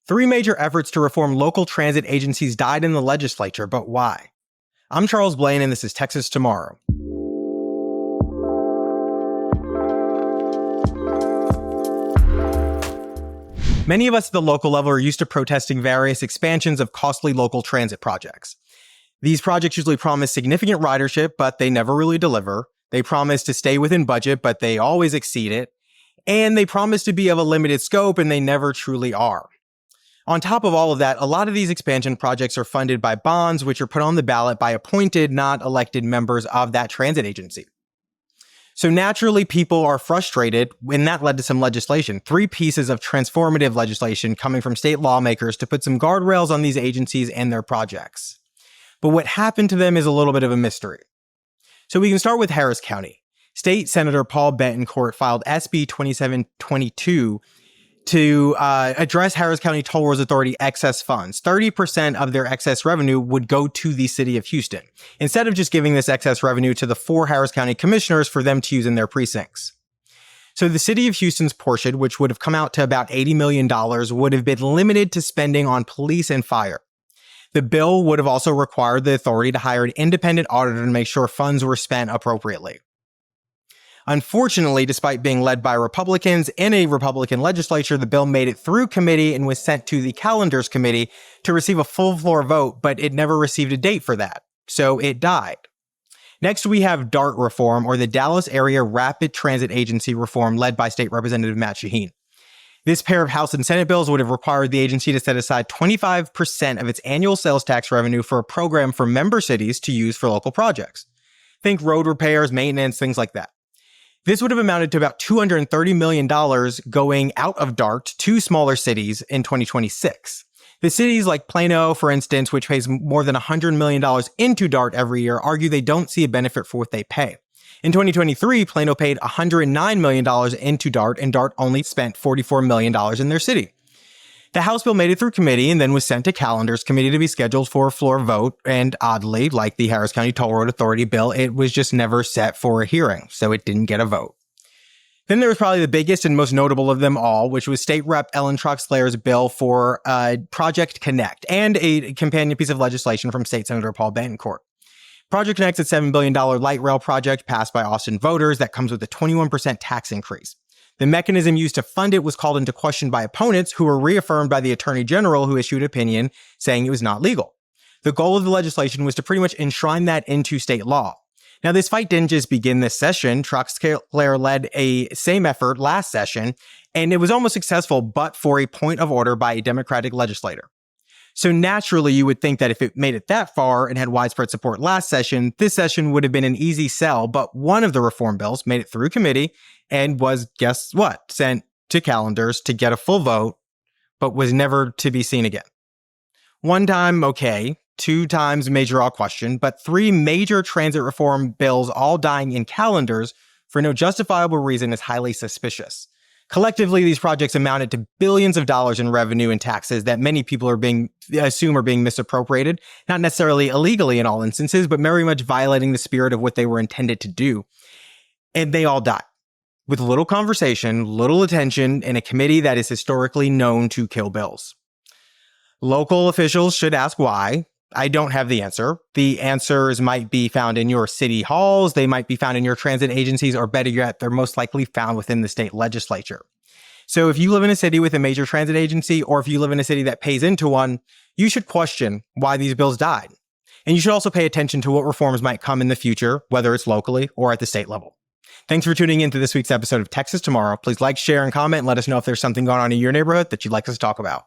Three major efforts to reform local transit agencies died in the legislature, but why? I'm Charles Blaine, and this is Texas Tomorrow. Many of us at the local level are used to protesting various expansions of costly local transit projects. These projects usually promise significant ridership, but they never really deliver. They promise to stay within budget, but they always exceed it. And they promise to be of a limited scope, and they never truly are. On top of all of that, a lot of these expansion projects are funded by bonds, which are put on the ballot by appointed, not elected members of that transit agency. So naturally, people are frustrated, and that led to some legislation. 3 pieces of transformative legislation coming from state lawmakers to put some guardrails on these agencies and their projects. But what happened to them is a little bit of a mystery. So we can start with Harris County. State Senator Paul Betancourt filed SB 2722 to address Harris County Toll Roads Authority excess funds. 30% of their excess revenue would go to the city of Houston, instead of just giving this excess revenue to the 4 Harris County commissioners for them to use in their precincts. So the city of Houston's portion, which would have come out to about $80 million, would have been limited to spending on police and fire. The bill would have also required the authority to hire an independent auditor to make sure funds were spent appropriately. Unfortunately, despite being led by Republicans in a Republican legislature, the bill made it through committee and was sent to the Calendars Committee to receive a full floor vote, but it never received a date for that, so it died. Next, we have DART reform, or the Dallas Area Rapid Transit Agency reform, led by State Representative Matt Shaheen. This pair of House and Senate bills would have required the agency to set aside 25% of its annual sales tax revenue for a program for member cities to use for local projects. Think road repairs, maintenance, things like that. This would have amounted to about $230 million going out of DART to smaller cities in 2026. The cities like Plano, for instance, which pays more than $100 million into DART every year, argue they don't see a benefit for what they pay. In 2023, Plano paid $109 million into DART, and DART only spent $44 million in their city. The House bill made it through committee and then was sent to Calendars Committee to be scheduled for a floor vote, and oddly, like the Harris County Toll Road Authority bill, it was just never set for a hearing, so it didn't get a vote. Then there was probably the biggest and most notable of them all, which was State Rep Ellen Troxler's bill for Project Connect, and a companion piece of legislation from State Senator Paul Betancourt. Project Connect's a $7 billion light rail project passed by Austin voters that comes with a 21% tax increase. The mechanism used to fund it was called into question by opponents who were reaffirmed by the Attorney General, who issued an opinion saying it was not legal. The goal of the legislation was to pretty much enshrine that into state law. Now, this fight didn't just begin this session. Troxler led a same effort last session, and it was almost successful, but for a point of order by a Democratic legislator. So naturally, you would think that if it made it that far and had widespread support last session, this session would have been an easy sell, but one of the reform bills made it through committee and was, guess what, sent to Calendars to get a full vote, but was never to be seen again. One time, okay. 2 times, may draw question, but 3 major transit reform bills all dying in Calendars for no justifiable reason is highly suspicious. Collectively, these projects amounted to billions of dollars in revenue and taxes that many people assume are being misappropriated, not necessarily illegally in all instances, but very much violating the spirit of what they were intended to do. And they all died, with little conversation, little attention, in a committee that is historically known to kill bills. Local officials should ask why. I don't have the answer. The answers might be found in your city halls, they might be found in your transit agencies, or better yet, they're most likely found within the state legislature. So if you live in a city with a major transit agency, or if you live in a city that pays into one, you should question why these bills died. And you should also pay attention to what reforms might come in the future, whether it's locally or at the state level. Thanks for tuning in to this week's episode of Texas Tomorrow. Please like, share, and comment, and let us know if there's something going on in your neighborhood that you'd like us to talk about.